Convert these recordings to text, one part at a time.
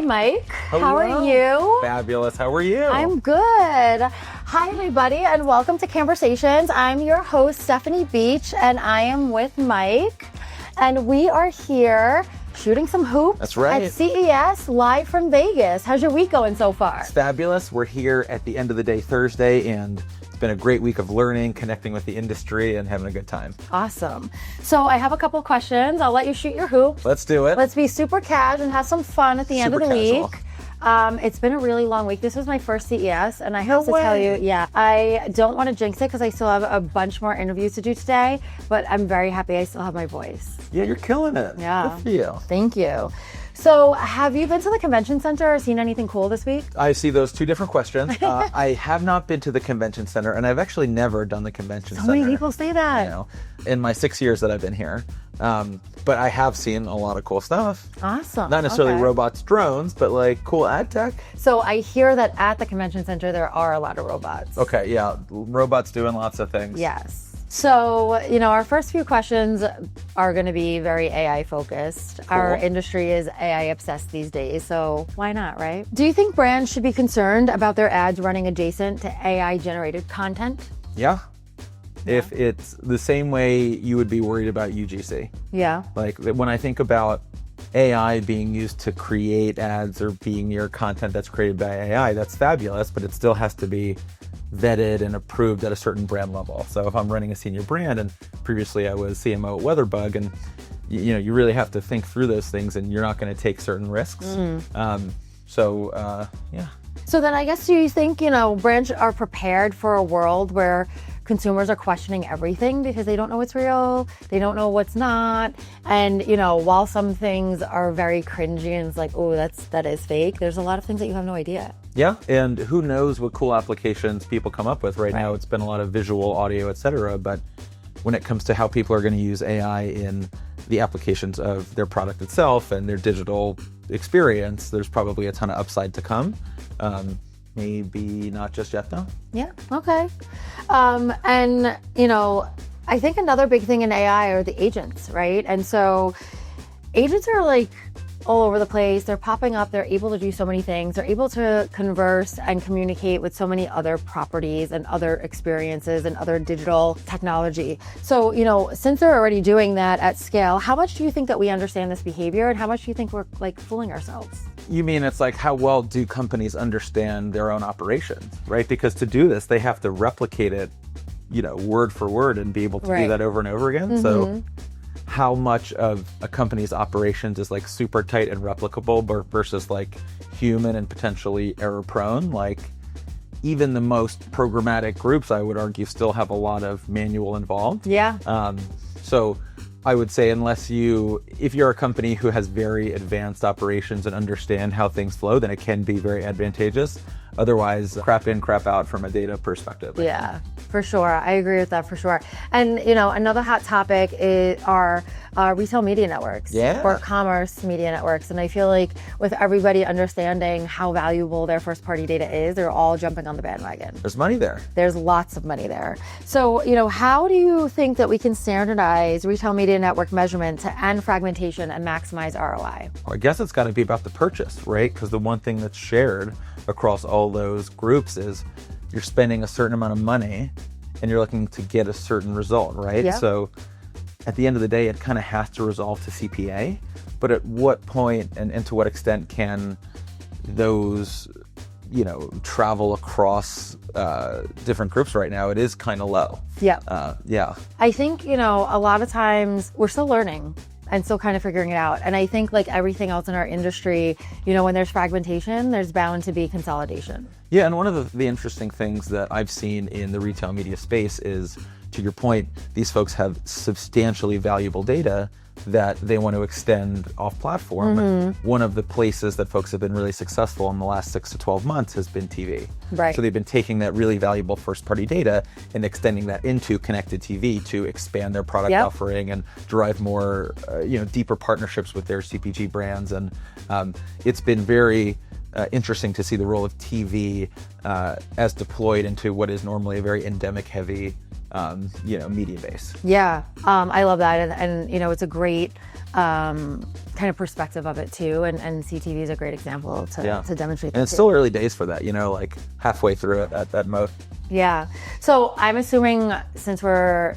Mike. Hello. How are you? Fabulous. How are you? I'm good. Hi, everybody, and welcome to Cannesversations. I'm your host, Stephanie Beach, and I am with Mike. And we are here shooting some hoops. That's right. At CES, live from Vegas. How's your week going so far? It's fabulous. We're here at the end of the day Thursday, and it's been a great week of learning, connecting with the industry, and having a good time. Awesome. So I have a couple of questions. I'll let you shoot your hoop. Let's do it. Let's be super cash and have some fun at the end of the Casual. week. It's been a really long week. This was my first CES, and I have to tell you, I don't want to jinx it because I still have a bunch more interviews to do today, but I'm very happy I still have my voice. Yeah, you're killing it. Yeah. Good for you. Thank you. So have you been to the convention center or seen anything cool this week? I see those two different questions. I have not been to the convention center, and I've actually never done the convention center. So many people say that. You know, in my 6 years that I've been here. But I have seen a lot of cool stuff. Awesome. Not necessarily Okay. robots, drones, but like cool ad tech. So I hear that at the convention center, there are a lot of robots. Okay, yeah, robots doing lots of things. Yes. So, our first few questions are going to be very AI focused. Cool. Our industry is AI obsessed these days, so why not, right? Do you think brands should be concerned about their ads running adjacent to AI generated content? Yeah. If it's the same way you would be worried about UGC. Yeah. Like when I think about AI being used to create ads or being near content that's created by AI, that's fabulous, but it still has to be vetted and approved at a certain brand level. So if I'm running a senior brand, and previously I was CMO at WeatherBug, and you really have to think through those things, and you're not going to take certain risks. Yeah. So then I guess, do you think, brands are prepared for a world where consumers are questioning everything because they don't know what's real, they don't know what's not, and while some things are very cringy and it's like, oh, that is fake, there's a lot of things that you have no idea. Yeah, and who knows what cool applications people come up with. Right now it's been a lot of visual, audio, etc. But when it comes to how people are going to use AI in the applications of their product itself and their digital experience, there's probably a ton of upside to come. Maybe not just yet, though. Yeah, okay. And, I think another big thing in AI are the agents, right? And so agents are like all over the place. They're popping up. They're able to do so many things. They're able to converse and communicate with so many other properties and other experiences and other digital technology. So, since they're already doing that at scale, how much do you think that we understand this behavior, and how much do you think we're like fooling ourselves? You mean it's like, how well do companies understand their own operations, right? Because to do this, they have to replicate it, word for word, and be able to do that over and over again. So how much of a company's operations is like super tight and replicable versus like human and potentially error prone? Like even the most programmatic groups, I would argue, still have a lot of manual involved. Yeah. So I would say if you're a company who has very advanced operations and understand how things flow, then it can be very advantageous. Otherwise, crap in, crap out from a data perspective. Yeah, for sure. I agree with that for sure. And, another hot topic are retail media networks, or commerce media networks. And I feel like with everybody understanding how valuable their first party data is, they're all jumping on the bandwagon. There's money there. There's lots of money there. So, how do you think that we can standardize retail media network measurement to end fragmentation and maximize ROI? Well, I guess it's got to be about the purchase, right? Because the one thing that's shared across all those groups is you're spending a certain amount of money and you're looking to get a certain result, right? Yeah. So at the end of the day, it kind of has to resolve to CPA, but at what point and to what extent can those, travel across different groups right now? It is kind of low. Yeah. Yeah. I think, a lot of times we're still learning and still kind of figuring it out. And I think like everything else in our industry, when there's fragmentation, there's bound to be consolidation. Yeah, and one of the interesting things that I've seen in the retail media space is, to your point, these folks have substantially valuable data that they want to extend off platform. One of the places that folks have been really successful in the last 6 to 12 months has been TV. Right. So they've been taking that really valuable first party data and extending that into connected TV to expand their product offering and drive more, deeper partnerships with their CPG brands. And it's been very interesting to see the role of TV as deployed into what is normally a very endemic heavy media base. Yeah, I love that, and it's a great kind of perspective of it too, and CTV is a great example to demonstrate that. And it's still early days for that, like halfway through it at that mode. Yeah. So I'm assuming, since we're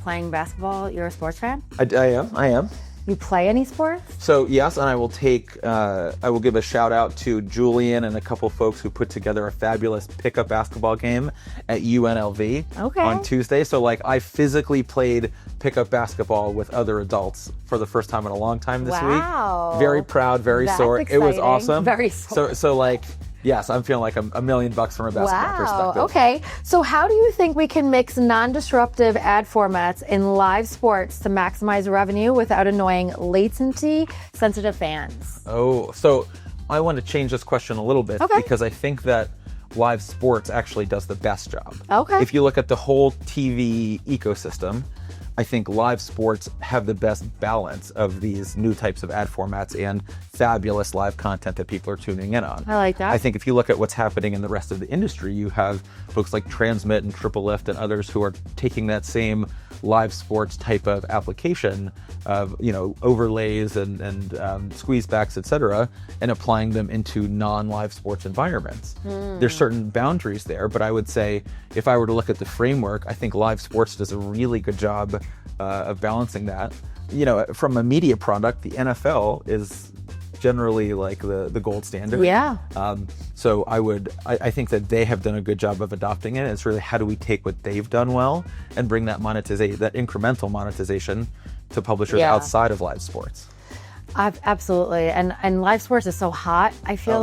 playing basketball, you're a sports fan? I am. You play any sports? So yes, and I will give a shout out to Julian and a couple folks who put together a fabulous pickup basketball game at UNLV on Tuesday. So I physically played pickup basketball with other adults for the first time in a long time this week. Very proud, very sore. Exciting. It was awesome. Very sore. So yes, I'm feeling like $1 million from a basketball perspective. Okay. So how do you think we can mix non-disruptive ad formats in live sports to maximize revenue without annoying latency-sensitive fans? Oh, so I want to change this question a little bit because I think that live sports actually does the best job. Okay. If you look at the whole TV ecosystem, I think live sports have the best balance of these new types of ad formats and fabulous live content that people are tuning in on. I like that. I think if you look at what's happening in the rest of the industry, you have folks like Transmit and Triple Lift and others who are taking that same live sports type of application of overlays and squeeze backs, etc., and applying them into non-live sports environments. There's certain boundaries there, but I would say if I were to look at the framework, I think live sports does a really good job of balancing that. From a media product, the NFL is generally the gold standard. Yeah. So I think that they have done a good job of adopting it. It's really how do we take what they've done well and bring that that incremental monetization to publishers outside of live sports. Absolutely, and live sports is so hot. I feel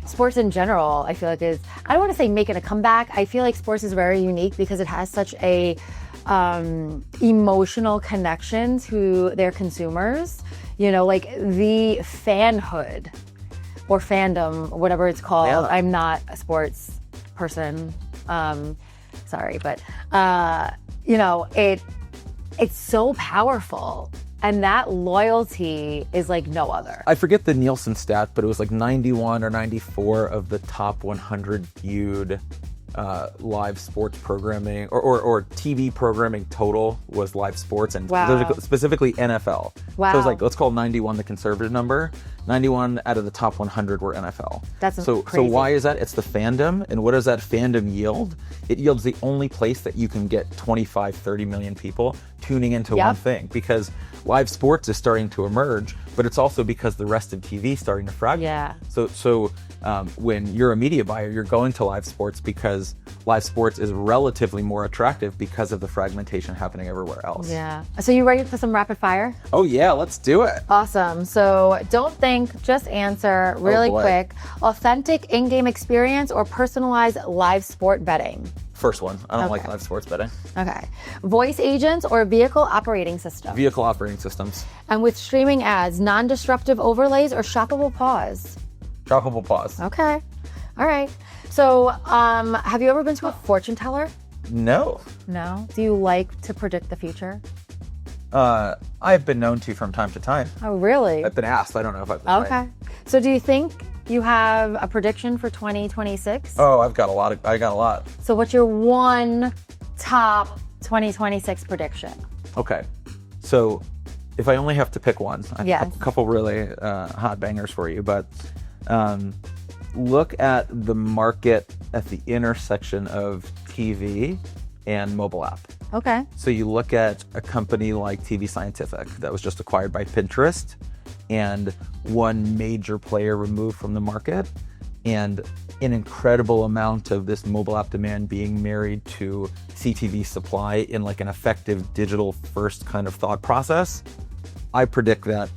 sports in general, I feel like is, I don't want to say making a comeback. I feel like sports is very unique because it has such a emotional connection to their consumers. The fanhood or fandom, whatever it's called. Yeah. I'm not a sports person. Sorry, but it's so powerful. And that loyalty is like no other. I forget the Nielsen stat, but it was 91 or 94 of the top 100 viewed live sports programming or TV programming total was live sports, and specifically NFL. Wow. So it was let's call 91 the conservative number. 91 out of the top 100 were NFL. That's so crazy. So why is that? It's the fandom. And what does that fandom yield? It yields the only place that you can get 25, 30 million people tuning into one thing, because live sports is starting to emerge, but it's also because the rest of TV is starting to fragment. Yeah. So when you're a media buyer, you're going to live sports because live sports is relatively more attractive because of the fragmentation happening everywhere else. Yeah. So you ready for some rapid fire? Oh yeah, let's do it. Awesome. So don't think, just answer really quick. Authentic in-game experience or personalized live sport betting? First one. I don't like live sports betting. Okay. Voice agents or vehicle operating systems? Vehicle operating systems. And with streaming ads, non-disruptive overlays or shoppable pause? Shoppable pause. Okay. All right. So have you ever been to a fortune teller? No. No? Do you like to predict the future? I've been known to from time to time. Oh, really? I've been asked. I don't know if I've been right. So do you think you have a prediction for 2026? Oh, I got a lot. So what's your one top 2026 prediction? Okay. So if I only have to pick one, I have a couple really hot bangers for you, but look at the market at the intersection of TV and mobile app. Okay. So you look at a company like TV Scientific that was just acquired by Pinterest, and one major player removed from the market, and an incredible amount of this mobile app demand being married to CTV supply in an effective digital first kind of thought process. I predict that,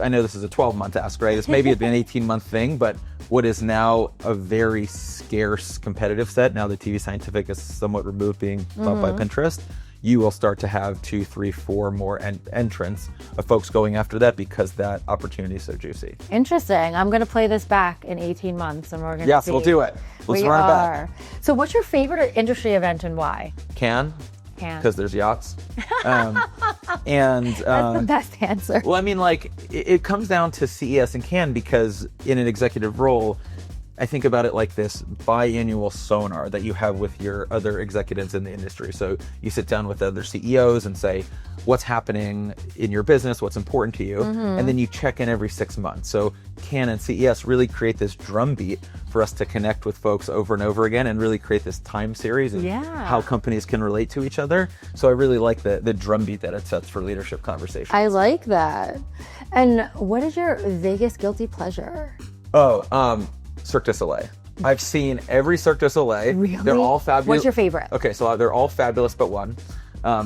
I know this is a 12-month ask, right? It's maybe an 18-month thing, but what is now a very scarce competitive set, now that TV Scientific is somewhat removed being bought by Pinterest, you will start to have 2, 3, 4 more entrants of folks going after that because that opportunity is so juicy. Interesting. I'm going to play this back in 18 months and we're going to see. Yes, we'll do it. Let's run it back. So what's your favorite industry event and why? Cannes. Because there's yachts. And that's the best answer. Well, I mean, it comes down to CES and Cannes because in an executive role, I think about it like this biannual sonar that you have with your other executives in the industry. So you sit down with other CEOs and say, what's happening in your business, what's important to you, and then you check in every 6 months. So Cannes and CES really create this drumbeat for us to connect with folks over and over again and really create this time series of how companies can relate to each other. So I really like the drumbeat that it sets for leadership conversations. I like that. And what is your Vegas guilty pleasure? Cirque du Soleil. I've seen every Cirque du Soleil. Really? They're all fabulous. What's your favorite? Okay, so they're all fabulous but one.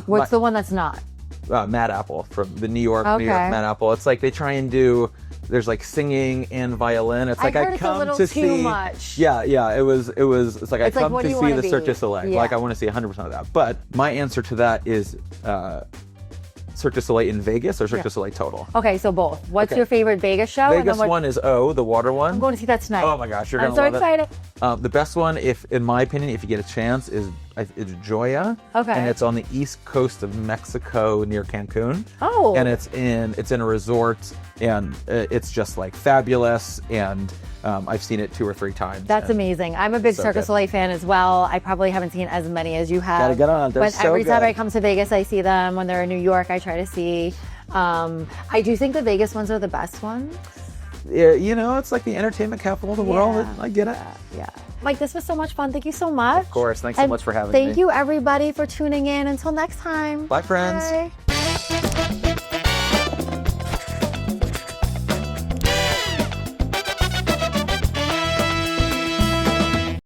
What's the one that's not? Mad Apple from the New York Mad Apple. It's like they try and do, there's like singing and violin. It's like I come to see. Too much. Yeah. It's like I come to see the Cirque du Soleil. Yeah. Like I want to see 100% of that. But my answer to that is Cirque du Soleil in Vegas or Cirque du Soleil total. Okay, so both. What's your favorite Vegas show? Vegas one is the water one. I'm going to see that tonight. Oh my gosh, you're I'm gonna so love excited. The best one, in my opinion, if you get a chance, is Joya. Okay. And it's on the east coast of Mexico near Cancun. Oh. And it's in a resort, and it's just like fabulous. And I've seen it 2 or 3 times. That's amazing. I'm a big Cirque du Soleil fan as well. I probably haven't seen as many as you have. Gotta get on. They're but so every good. time I come to Vegas, I see them. When they're in New York, I try to see. I do think the Vegas ones are the best ones. Yeah, it's like the entertainment capital of the world. I get it. Yeah. Mike, this was so much fun. Thank you so much. Of course. Thanks so much for having me. Thank you, everybody, for tuning in. Until next time. Bye, friends. Bye.